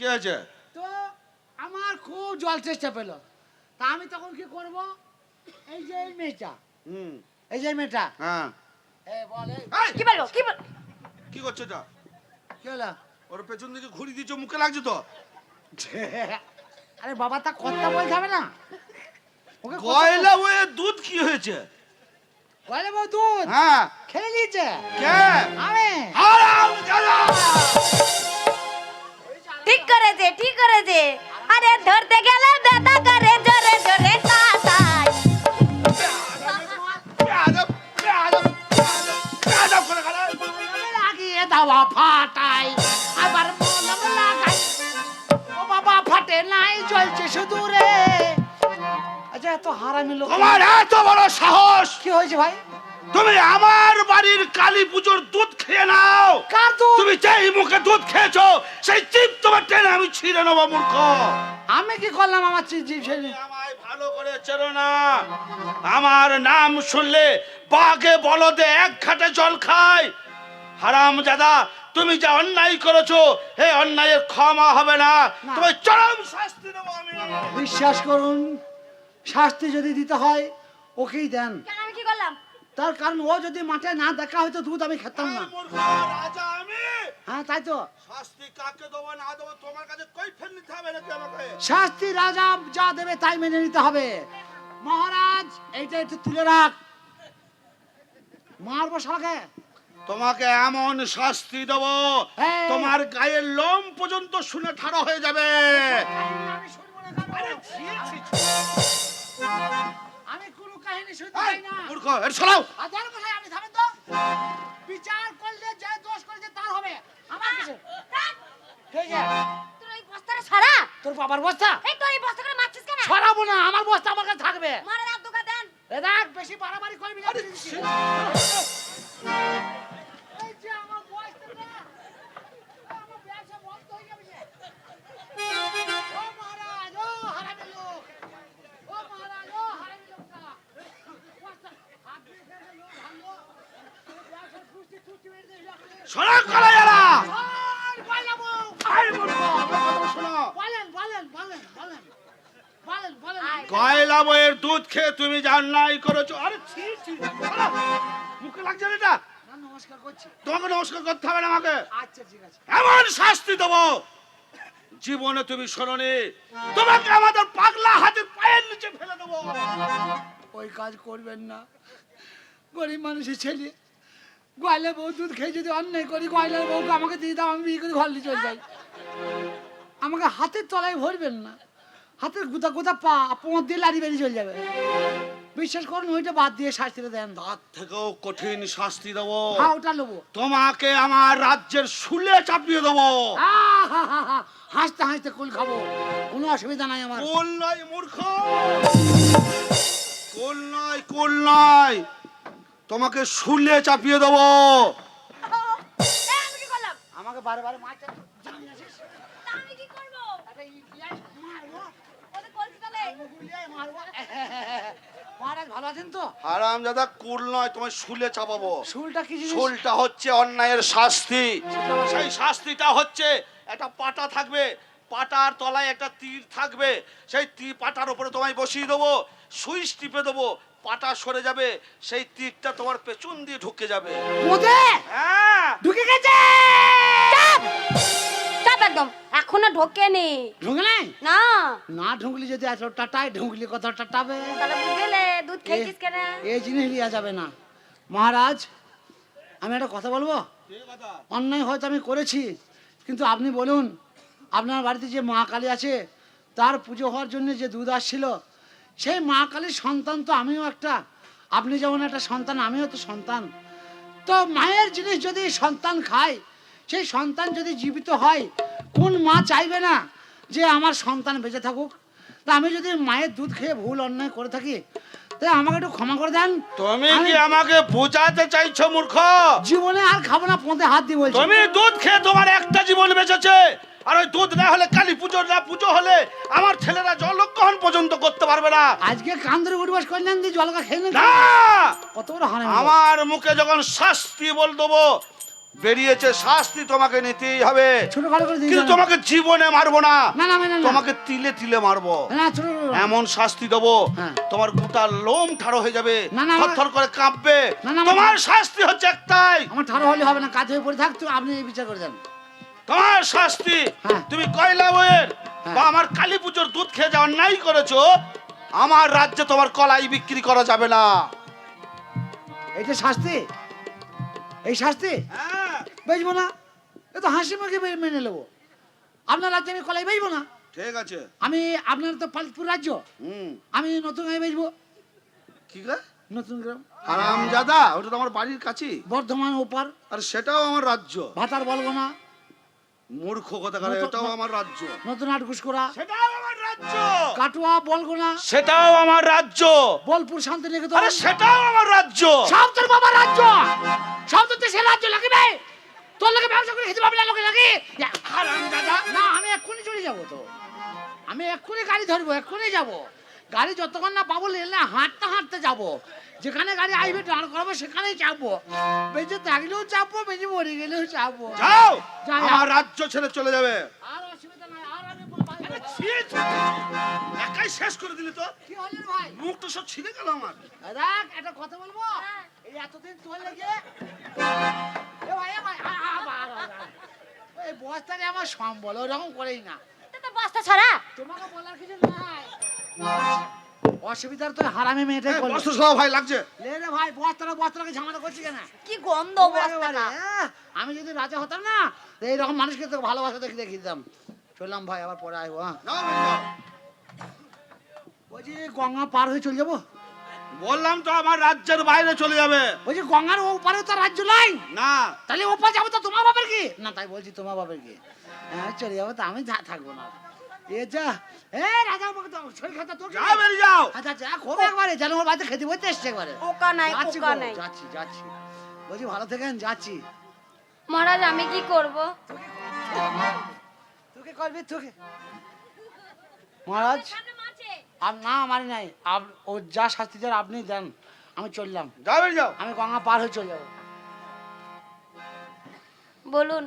কি আছে? তো আমার খুব জল চেষ্টা পেল, তা আমি তখন কি করব? এই যে এই মেয়েটা, এই যে মেয়েটা, হ্যাঁ বলে কি বলবো কি বল কি করছো এটা? কি হলো? ওর পেছন দিকে ঘুরি দিচ্ছ, মুখে লাগছে তো। আরে বাবা, তা কথা বলতে হবে না ওকে? গয়লা ওয়ে দুধ কি হয়েছে? গয়লা বউ দুধ হ্যাঁ খেয়ে নিয়েছে। কে? আমি। হারামজাদা! ঠিক করেছে ঠিক করেছে। আরে ধরতে গেলে ব্যথা করে জোরে জোরে তাতাই। বেয়াদব, বেয়াদব, বেয়াদব করে গেল। মলম লাগিয়ে দাওয়া ফাটাই, আবার মলম লাগাই, ও বাবা ফাটে নাই, জ্বলছে শুধু রে। আচ্ছা, এত হারামি লোক। তোমার এত বড় সাহস! কি হয়েছে ভাই? তুমি আমার বাড়ির কালী পুজোর দুধ খেয়ে নাও। কার দুধ? তুমি যেই মুখে দুধ খেয়েছো সেই চিপ তোমার টেনে আমি ছিঁড়ে নেবো, মূর্খ। আমি কি করলাম? আমার চিজি ছেলে আমায় ভালো করে চেনো না। আমার নাম শুনলে বাঘে বলদে এক ঘাটে জল খায়। হারামজাদা, তুমি যা অন্যায় করেছো এই অন্যায়ের ক্ষমা হবে না। তুমি চরম শাস্তি দেবো আমি। বিশ্বাস করুন, শাস্তি যদি দিতে হয় ওকেই দেন। কেন আমি কি করলাম? তার কারণ ও যদি মাঠে না দেখা হয়তো দুধ আমি খেতাম না। মূর্খ রাজা আমি। হ্যাঁ, তাই তো। শাস্তি কাকে দেবো না দেবো তোমার কাছে কৈফিয়ত নিতে হবে নাকি আমাকে? শাস্তি রাজা যা দেবে তাই মেনে নিতে হবে। মহারাজ, এইটা একটু তুলে রাখ। মারবো শালাকে। তোমাকে এমন শাস্তি দেবো এই! তোমার গায়ের লোম পর্যন্ত শুনে ঠাড়া হয়ে যাবে। আমি শুনবো না কেন? আরে ছি, ছি, ছি। আমি কোনো কাহিনী শুনতে এই, চাই না। মূর্খ, এর সরাও। আর জানো কোথায়? আমি থামেন তো। বিচার করলে যে দোষ করেছে তার হবে, আমার কিছু। ঠিক আছে? তোর এই বস্তাটা ছাড়া। তোর বাবার বস্তা এই তোর এই বস্তা করে মারছিস কেন? ছড়াবো না, আমার বস্তা আমার কাছে থাকবে। মারা রাত দোকা দেন। এ দেখ, বেশি বাড়াবাড়ি করবি না। আরে দিচ্ছি। ছি। এই যে আমার বস্তাটা, আমার ব্যবসা বন্ধ হয়ে যাবে যে। ও মহারাজ, ও হারামি লোক, ও মহারাজ, ও হারামি লোকটা। বস্তা হাত দিয়ে ফেলে লোক ভাঙলো, ব্যবসার কুস্তি কুস্তি মেরে দিল। সরা করা যারা। আর বলবো। আই মূর্খ, আমার কথা শোনো। বলেন বলেন বলেন বলেন বলেন বলেন। গয়লা বইয়ের দুধ খেয়ে তুমি যা অন্যায় করেছো। আরে ছি, ছি, সরাও। মুখে লাগছে না এটা? না, নমস্কার করছি। তোমাকে নমস্কার করতে হবে না আমাকে। আচ্ছা, ঠিক আছে। এমন শাস্তি দেবো জীবনে তুমি শোনোনি। তোমাকে আমাদের পাগলা হাতের পায়ের নিচে ফেলে দেবো। ওই কাজ করবেন না। গরিব মানুষের ছেলে, গয়লার বউ দুধ খেয়ে যদি অন্যায় করি, গয়লার বউকে আমাকে দিয়ে দাও, আমি বিয়ে করে ঘর নিয়ে চলে যাই। আমাকে হাতের তলায় ভরবেন না। হাতের গুদা গুদা পা পোঁত দিয়ে লাড়ি বেরিয়ে চলে যাবে। বিশ্বাস করুন, ওইটা বাদ দিয়ে শাস্তিটা দেন। তার থেকেও কঠিন শাস্তি দেবো। হ্যাঁ, ওটা নেবো। তোমাকে আমার রাজ্যের শুলে চাপিয়ে দেবো। হাসতে হাসতে কুল খাবো, কোনো অসুবিধা নাই আমার। কুল নয় মূর্খ, কুল নয়, কুল নয়, তোমাকে শুলে চাপিয়ে দেবো। এই আমি কি করলাম? আমাকে বারে বারে মারতে জানি আছিস? তা আমি কি করব? আরে ইলিয়াস, মারবো, ওদের কলসি তলে। মুগুলিয়ায় মারবো। মহারাজ ভালো আছেন তো? হারামজাদা, কুল নয়, তোমায় শুলে চাপাবো। শুলটা কি জিনিস? শুলটা হচ্ছে অন্যায়ের শাস্তি। সেই শাস্তিটা হচ্ছে একটা পাটা থাকবে, পাটার তলায় একটা তীর থাকবে, সেই তীর পাটার উপরে তোমায় বসিয়ে দেবো, সুইচ টিপে দেবো, পাটা সরে যাবে, সেই তীরটা তোমার পেছন দিয়ে ঢুকে যাবে। মোদে হ্যাঁ, ঢুকে গেছে। চাপ! চাপ একদম। এখনো ঢোকেনি। ঢুকে নাই? না। না ঢুকলি যদি এত টাটায়, ঢুকলি কত টাটাবে। তাহলে বুঝলে দুধ খেয়েছিস কেন? এই জিনিস লিয়া যাবে না। মহারাজ, আমি একটা কথা বলবো। অন্যায় হয়তো আমি করেছি, কিন্তু আপনি বলুন, আপনার বাড়িতে যে মা কালী আছে, তার পুজো হওয়ার জন্য যে দুধ আসছিল, সেই মা কালীর সন্তান তো আমিও একটা। আপনি যেমন একটা সন্তান, আমিও তো সন্তান। তো মায়ের জিনিস যদি সন্তান খায়, সেই সন্তান যদি জীবিত হয়, কোন মা চাইবে না যে আমার সন্তান বেঁচে থাকুক? তা আমি যদি মায়ের দুধ খেয়ে ভুল অন্যায় করে থাকি, তাই আমাকে একটু ক্ষমা করে দেন। তুমি আমি কি আমাকে বোঝাতে চাইছো মূর্খ? জীবনে আর খাবো না, পোঁতে হাত দিয়ে বলছি। তুমি দুধ খেয়ে তোমার একটা জীবন বেঁচেছে, আর ওই দুধ না হলে, কালী পুজো না পুজো হলে আমার ছেলেরা জলগ্রহণ পর্যন্ত করতে পারবে না। আজকে কান ধরে উঠবাস করলেন দিয়ে জলকা খেয়ে নেন। না, কত বড় হারামি লোক। আমার মুখে যখন শাস্তি বল দেবো, বেরিয়েছে, শাস্তি তোমাকে নিতেই হবে। ছোটখাটো করে দিয়ে কিন্তু যান। তোমাকে জীবনে মারবো না, না না না, না তোমাকে তিলে তিলে মারবো। না ছোট এমন শাস্তি দেবো হ্যাঁ। তোমার গোটা লোম ঠাড়ো হয়ে যাবে, না, না, থরথর করে কাঁপবে। না, না, তোমার শাস্তি হচ্ছে একটাই, আমার ঠাড়ো হলে হবে না, কাজ হয়ে পড়ে থাকতো, আপনি এই বিচার করে দেন। তোমার শাস্তি হ্যাঁ। তুমি কয়লা বইয়ের হ্যাঁ। বা আমার কালী পুজোর দুধ খেয়ে যা অন্যায় করেছো, আমার রাজ্যে তোমার কলাই বিক্রি করা যাবে না। এইটা শাস্তি, এই শাস্তি হ্যাঁ, বেচবো না, এ তো হাসি মুখে মেনে নেবো। আপনার রাজ্যে আমি কলাই বেচবো না। ঠিক আছে। আমি আপনার তো পালপুর রাজ্য, আমি নতুন গায়ে বেচবো। কি গো? নতুন গ্রাম হারামজাদা, ওটা তো আমার বাড়ির কাছে, বর্ধমান ওপার, আর সেটাও আমার রাজ্য। ভাতার বলবো না, মূর্খ কথা করে, নতুন- এটাও আমার রাজ্য। নতুন আটকুশ করা, সেটাও আমার রাজ্য। কাটুয়া বলবো না, সেটাও আমার রাজ্য। বোলপুর শান্তিনিকেতন, আরে সেটাও আমার রাজ্য। সব তোর বাবার রাজ্য, সব তো দেশের রাজ্য লাগবে। তোর লোকে ব্যবসা করে খেতে পারবে না, লোকে লাগে হারামজাদা। না। আমি এক্ষুনি চলে যাবো, তো আমি এক্ষুনি গাড়ি ধরবো, এক্ষুনি যাবো। গাড়ি যতক্ষণ না পাবো না হাঁটতে হাঁটতে যাবো, যেখানে গাড়ি আসবে দাঁড় করাবো সেখানেই চাপবো। বেঁচে থাকলেও চাপবো, বেঁচে মরে গেলেও চাপবো। যাও, যা, যা। আমার রাজ্য ছেড়ে চলে যাবে। আর অসুবিধা নাই, আর আমি ছি, ছি, ছি। একাই শেষ করে দিলি তো, কি হলো রে ভাই? মুখটা সব ছিঁড়ে গেল আমার। দেখ একটা কথা বলবো, এই এতদিন তোর লেগে এ ভাই, এই বস্তারে আমার সম্বল ওরকম করেই না। এটা তো বস্তা ছড়া। তোমাকে বলার কিছু নাই, অসুবিধার তো হারামি মেয়েটাই করলো। বস্ত্র সব ভাই লাগছে। লে রে ভাই, বস্তাটাকে ঝামেলা করছি কেন? কি গন্ধ বস্তাটা। আমি যদি রাজা হতাম না, তো এইরকম মানুষকে তো ভালোবাসা দেখে দেখিয়ে দিতাম। চললাম ভাই, আবার পরে আসবো। হ্যাঁ, যাও, বেরিয়ে যাও। বলছি গঙ্গা পার হয়ে চলে যাবো। বললাম তো আমার রাজ্যের বাইরে চলে যাবে। বলছি গঙ্গার ওপারে তো রাজ্য নাই, না, তাহলে ওপার যাবো তো তোমার বাপের কি না? তাই বলছি তোমার বাপের কি? হ্যাঁ চলে যাবো, তো আমি থাকবো না। এ যা, এ রাজা আমাকে তো শরীর খাতা তোর কি? যাও, বেরিয়ে যাও। আচ্ছা যা, খুব একবারে যেন ওর বাড়িতে খেতে বলতে এসছে একবারে। পোকা নাই, যাচ্ছি পোকা গো, নাই। যাচ্ছি যাচ্ছি। বলছি ভালো থেকেন, যাচ্ছি। মহারাজ আমি কি করব? তোকে করবি তোকে মহারাজ। না মারি নাই, ও যা শাস্তি দেন আপনি দেন, আমি চললাম। যাও, বেরিয়ে যাও। আমি গঙ্গা পার হয়ে চলে যাবো। বলুন।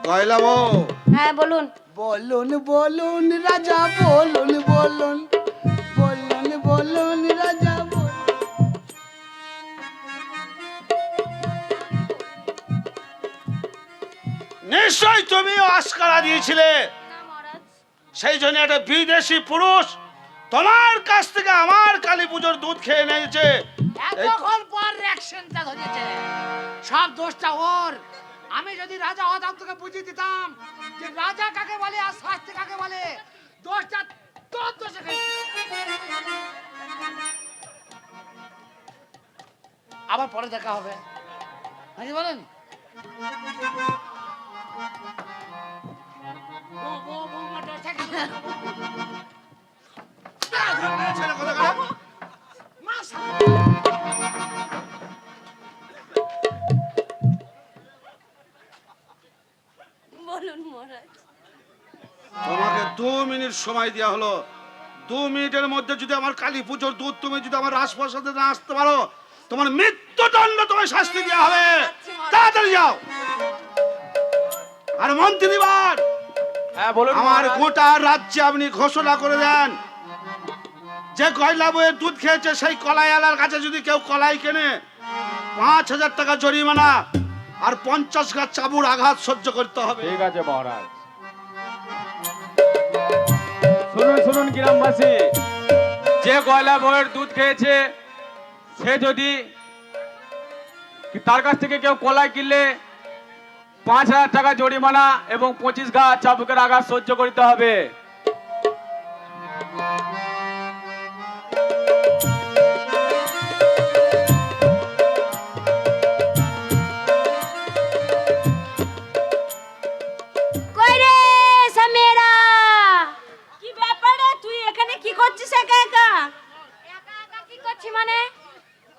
কয়লা বউ, হ্যাঁ বলুন। বলুন বলুন রাজা, বলুন বলুন, বলুন বলুন রাজা বলুন। নিশ্চয় তুমিও আস্কারা দিয়েছিলে, না মহারাজ। সেই জন্য একটা বিদেশি পুরুষ তোমার কাছ থেকে আমার কালী পুজোর দুধ খেয়ে নিয়েছে। এতক্ষণ পর রিঅ্যাকশনটা ধরেছে, সব দোষটা ওর। আমি যদি রাজা হতাম তোকে বুঝিয়ে দিতাম যে রাজা কাকে বলে আর শাস্তি কাকে বলে। দোষটা তোর দোষে খাইছে। আবার পরে দেখা হবে, নাকি বলেন? বৌমাটা থেকে ছেলে কোথাকার? বলুন মহারাজ। তোমাকে 2 মিনিট সময় দেওয়া হলো। 2 মিনিটের মধ্যে যদি আমার কালী পুজোর দুধ তুমি যদি আমার রাজপ্রাসাদে না আসতে পারো, তোমার মৃত্যুদণ্ড তোমায় শাস্তি দেওয়া হবে। তাড়াতাড়ি যাও। আর মন্ত্রীবার, হ্যাঁ বলুন আমার মহারাজ। গোটা রাজ্যে আপনি ঘোষণা করে দেন যে কয়লা বইয়ের দুধ খেয়েছে সেই কলাইওয়ালার কাছে যদি কেউ কলাই কেনে 5,000 টাকা জরিমানা আর 50 গাছ চাবুর আঘাত সহ্য করতে হবে। ঠিক আছে মহারাজ। শুনুন শুনুন গ্রামবাসী, যে গয়লা বইয়ের দুধ খেয়েছে সে যদি তার কাছ থেকে কেউ কলাই কিনলে 5,000 টাকা জরিমানা এবং 25 গাছ চাবুকের আঘাত সহ্য করতে হবে। কই রে সামেরা? কি ব্যাপার রে, তুই এখানে কি করছিস একা একা? একা একা কি করছি মানে?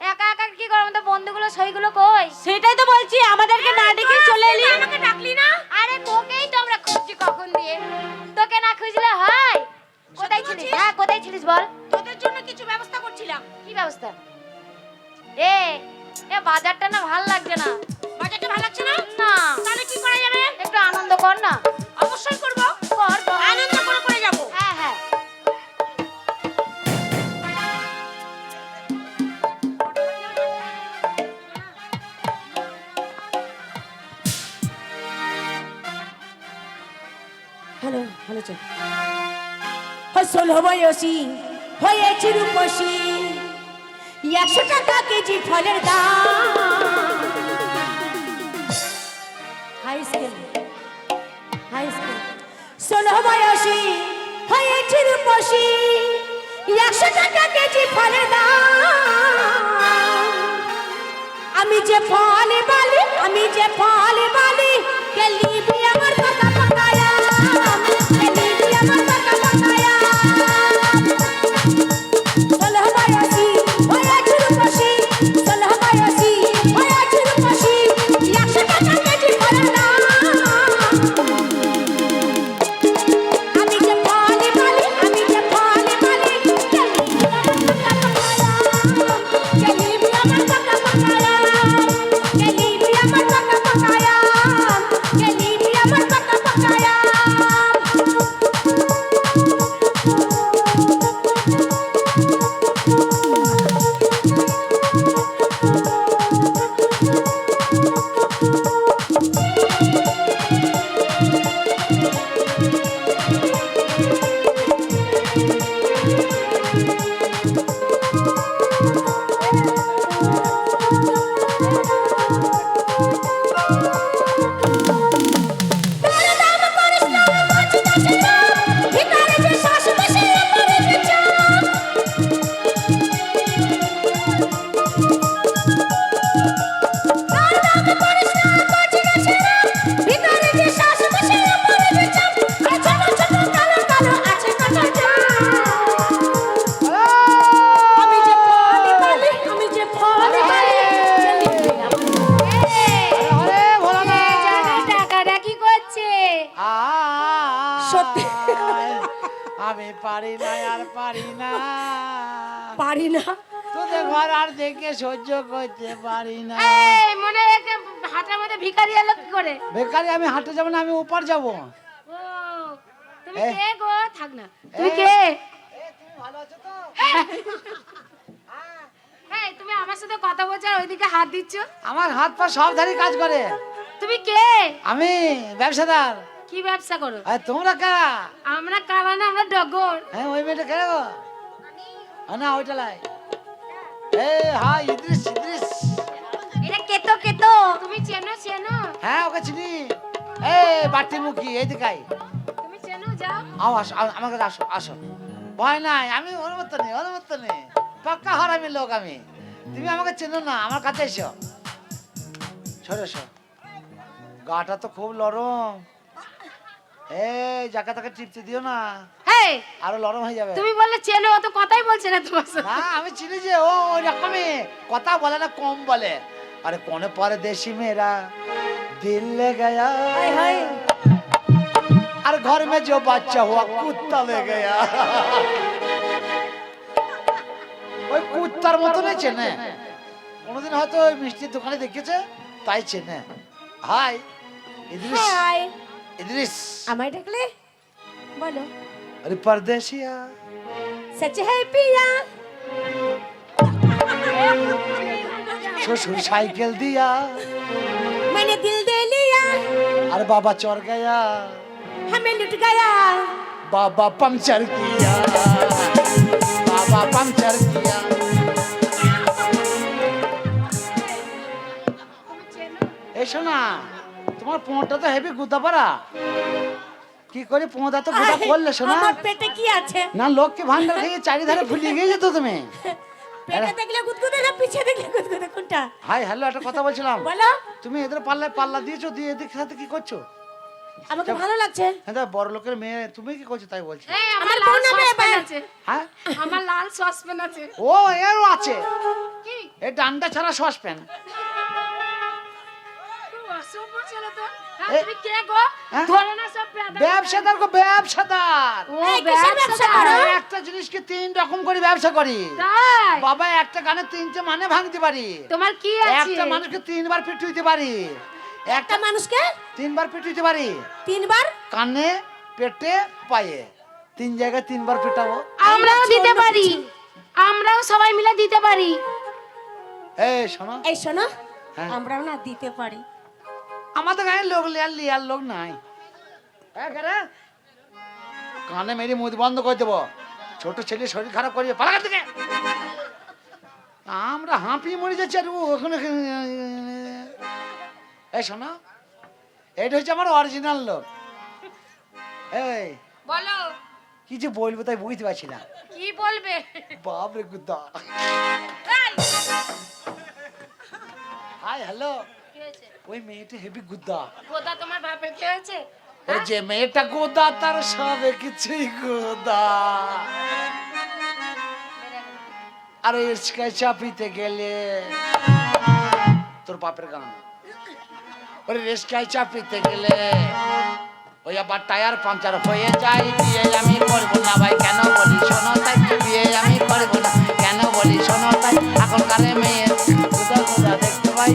একা একা কি করব? আমাদের বন্ধুগুলো সইগুলো কই? সেটাই তো বলছি, আমাদেরকে না ডেকে চলে এলি। আমাকে ডাকলি না? আরে তোকেই তো আমরা খুঁজছি কখন দিয়ে। তোকে না খুঁজলে হয়? কোথায় ছিলিস? হ্যাঁ কোথায় ছিলিস বল? তোদের জন্য কিছু ব্যবস্থা করছিলাম। কি ব্যবস্থা? এ বাজারটা না ভাল লাগছে না। বাজারটা ভালো লাগছে না? না তাহলে কি করা যাবে? একটু আনন্দ কর না। অবশ্যই করবো। কর কর। আনন্দ করে যাবো। হ্যাঁ হ্যাঁ। হ্যালো হ্যালো চল। ফসল বয়সী হয়েছি রূপসী, 100 টাকা কেজি ফলের দাম। হাই স্কুল ষোলো বয়সী হয়েছি রূপসী, 100 টাকা কেজি ফলের দাম। আমি যে ফল বালি কে লিবি আমার পাকা পাকায়া, কে লিবি আমার পাকা পাকায়া। ষোলো বয়সী হয়েছি রূপসী, 100 টাকা কেজি ফলের দাম। আমি যে ফল বালি কে লিবি আমার পাকা পাকায়া, কে লিবি আমার পাকা পাকায়া, কে লিবি আমার পাকা পাকায়া। ভিখারি যে শ্বাস বসে পড়ে গেছে। ভিখারি যে শ্বাস বসে পড়ে গেছে। আর ছোট ছোট কালো কালো আছে কত জাম। আমি যে ফল বালি আরে ভোলানাথ। কে জানে টাকাটা কি করছে? সত্যি। আমি পারি না আর পারি না, পারি না। তোদের ঘর আর দেখে সহ্য করতে পারি না। এই মনে হয় একে হাটের মধ্যে ভিখারি এলো কি করে? বেকারি আমি হাঁটতে যাবো না, আমি ওপার যাবো। ও তুমি এই। কে গো? থাক না। তুমি এই। কে? তুমি ভালো আছো তো? এই তুমি আমার সাথে কথা বলছো আর ওইদিকে হাত দিচ্ছ? আমার হাত পা সব ধারি কাজ করে। তুমি কে? আমি ব্যবসাদার। কি ব্যবসা করো? আর তোমরা কারা? আমরা কারা না, আমরা ডগর। হ্যাঁ, ওই মেয়েটা কে গো? না ওইটা লাই। হ্যাঁ, ইদ্রিস। এটা কেতো কেতো। তুমি চেনো? হ্যাঁ, ওকে চিনি। বাটি মুখী এইদিকে আয়। তুমি চেনো? যাও। আসো, আমার কাছে আসো। ভয় নাই, আমি ওর মতো নেই। পাক্কা হারামি লোক আমি। তুমি আমাকে চেনো না, আমার কাছে এসো। সরে এসো। গাটা তো খুব নরম। যাকে তাকে টিপতে দিও না, এই আরো নরম হয়ে যাবে। তুমি বললে চেনো, অত কথাই বলছে না তোমার সাথে। না, আমি চিনি যে ও ওই রকমই কথা বলে না, কম বলে। अरे कौन परदेसी मेरा दिल ले गया, हाय हाय। और घर में जो बच्चा हुआ कुत्ता ले गया। ওই কুত্তার মতো নেই চেনে, কোনোদিন হয়তো ওই মিষ্টির দোকানে দেখেছে তাই চেনে। হাই ইদ্রিস। হাই। ইদ্রিস আমায় ডাকলে? বলো। अरे परदेसिया सच है पिया। শ্বশুর সাইকেল दिया, मैंने दिल दे लिया, और बाबा चढ़ गया, हमें लुट गया। बाबा पंचर किया, बाबा पंचर किया। এসো না, তোমার পোঁটা তো হেভি গুদা পারা। কি করে পোঁটা তো গুদা করলে শোনা? আমার পেটে কি আছে? না লক্ষ্মী ভান্ডার খেয়ে চারিধারে ফুলিয়ে গিয়ে যেত তুমি। পেটে দেখলে গুদগুদে না পিছে দেখলে গুদগুদে কোনটা? হাই হ্যালো, একটা কথা বলছিলাম। বলো। তুমি এদের পাল্লায় পাল্লা দিয়েছো, দিয়ে এদের সাথে কি করছো? আমাকে ভালো লাগছে। হ্যাঁ, বড় লোকের মেয়ে, তুমি কি করছো তাই বলছি। এই আমার আমার লাল বোন হবে সসপ্যান এবার। আছে। হ্যাঁ, আমার লাল সসপ্যান আছে। ও এরও আছে। কি? এই ডান্ডা ছাড়া সসপ্যান। খুব অশুভ ছিল তো হ্যাঁ, এ- তুমি কে গো হ্যাঁ? ধরে না সব বেয়াদব। ব্যবসাদার গো, ব্যবসাদার। ও ব্যবসা করো আমি একটা জিনিসকে 3 রকম করে ব্যবসা করি। তাই বাবা, একটা গানে 3টে মানে ভাঙতে পারি। তোমার কি আছে একটা মানুষকে 3বার পিটুইতে পারি। একটা মানুষকে 3বার পিটুইতে পারি। 3বার কানে, পেটে, পায়ে, 3 জায়গায় 3বার পিটাবো। আমরাও দিতে পারি, আমরাও সবাই মিলে দিতে পারি। এই শোনো, এই শোনো হ্যাঁ। আমরাও না দিতে পারি। আমাদের গায়ে লোক লিয়ার লোক নাই। কানে মেরে মুখ বন্ধ করে দেবো। ছোট ছেলে শরীর খারাপ করবে, পালা থেকে। আমরা হাঁপিয়ে মরে যাচ্ছি আর ও ওখানে। এই শোনো, এটা হচ্ছে আমার অরিজিনাল লোক। এই বলো কি যে বলবো তাই বুঝতে পারছি না। কি বলবে বাপরে গুদ্দা। হাই হ্যালো, কি হয়েছে ওই মেয়েটা হেভি গুদ্দা। গোদা তোমার বাপের কি হয়েছে ওই যে মেয়েটা গোদা তার সবে কিছুই গোদা। আর ইস্কায় চাপিতে গেলে তোর বাপের গান। ওরে রেস্কায় চাপিতে গেলে ওই আবার টায়ার পাঞ্চার হয়ে যায়। বিয়ে আমি করবো না ভাই, কেন বলি শোনো তাই। বিয়ে আমি করবো না, কেন বলি শোনো তাই। এখনকার মেয়ে গোদা গোদা দেখতে পাই।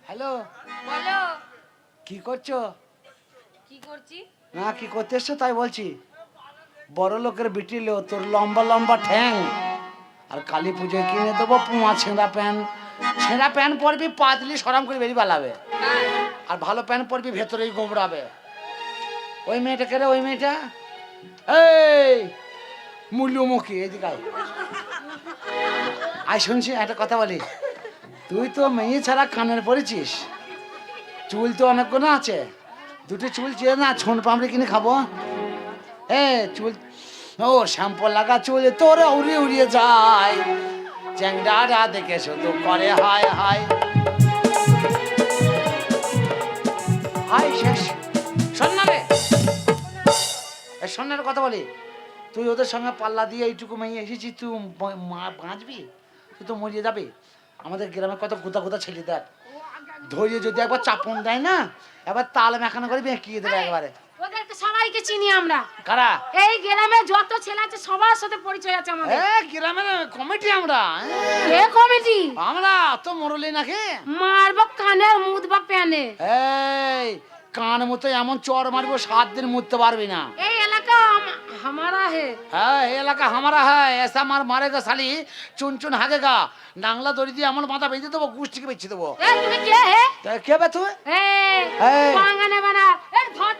হ্যালো, বলো কি করছো? কি করছি না কি করতে এসছো তাই বলছি। বড় লোকের বিটিলো তোর লম্বা লম্বা ঠ্যাং। আর কালী পুজোয় কিনে দেবো পুমা ছেঁড়া প্যান্ট। ছেঁড়া প্যান্ট পরবি, পা দিলি সরাম করে বেরিয়ে পালাবে। আর ভালো প্যান্ট পরবি, ভেতরেই গোবরাবে। ওই মেয়েটাকে রে, ওই মেয়েটা এই মূল্যমুখী, এদিকে আয়। আয় শুনছি একটা কথা বলি। তুই তো মেয়ে ছাড়া কানের পরেছিস, চুল তো অনেকগুলো আছে। দুটো চুল চেয়ে না ছোন পামড়ে কিনে খাবো। চুল ও শ্যাম্পু লাগা চুল তোর উড়িয়ে উড়িয়ে যায়। চ্যাংড়ারা দেখে শুধু করে হায় হায় হায়। শেষ শোন না রে, শোনার কথা বলি। তুই ওদের সঙ্গে পাল্লা দিয়ে এইটুকু মেয়ে এসেছিস, তুই বাঁচবি? তুই তো মরিয়ে যাবি। আমাদের গ্রামে কত গুদা গুদা ছেলে দেখ, ধৈর্য যদি একবার চাপন দেয় না, এবার তাল মেখানো করে বেঁকিয়ে দেবে একবারে। ওদেরকে সবাইকে চিনি আমরা। কারা? এই গ্রামে যত ছেলে আছে সবার সাথে পরিচয় আছে আমাদের। গ্রামের কমিটি আমরা। কে কমিটি? আমরা তো মরলি নাকি। মারবো কানের মুদবা প্যানে। এই কান মতো এমন চর মারবো 7 দিন মুততে পারবি না। এই এলাকা हमारा है। হ্যাঁ, এই এলাকা हमारा है। ऐसा मार मारेगा साली, चुन चुन हागेगा। नांगला दौड़ी দিয়ে এমন মাথা বেঁধে দেবো, গুষ্টিকে বেঁচে দেবো। ए তুমি কে হে? কে বে তুই? এই। পাঙ্গানে বানা। এ ধর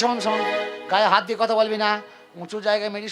শোন শোন, গায়ে হাত দিয়ে কথা বলবি না। উঁচু জায়গায় মেরি